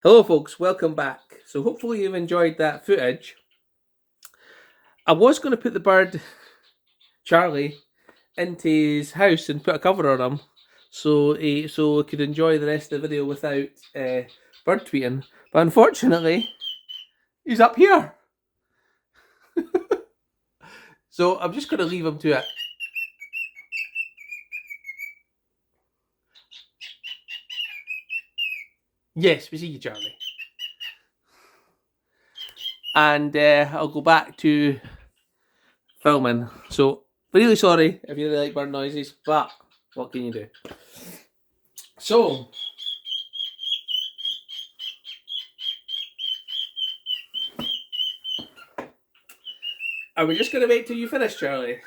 Hello, folks. Welcome back. So, hopefully, you've enjoyed that footage. I was going to put the bird, Charlie, into his house and put a cover on him, so we could enjoy the rest of the video without bird tweeting. But unfortunately, he's up here. So I'm just going to leave him to it. Yes, we see you, Charlie. And I'll go back to filming. So, really sorry if you really like bird noises, but what can you do? So, are we just going to wait till you finish, Charlie?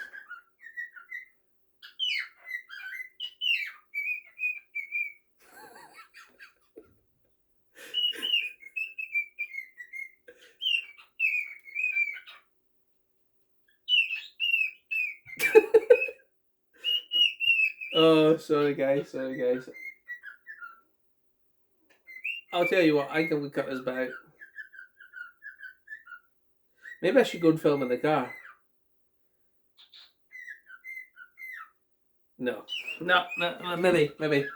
Oh, sorry guys, sorry guys. I'll tell you what, I think we cut this bit out. Maybe I should go and film in the car. No. No, maybe.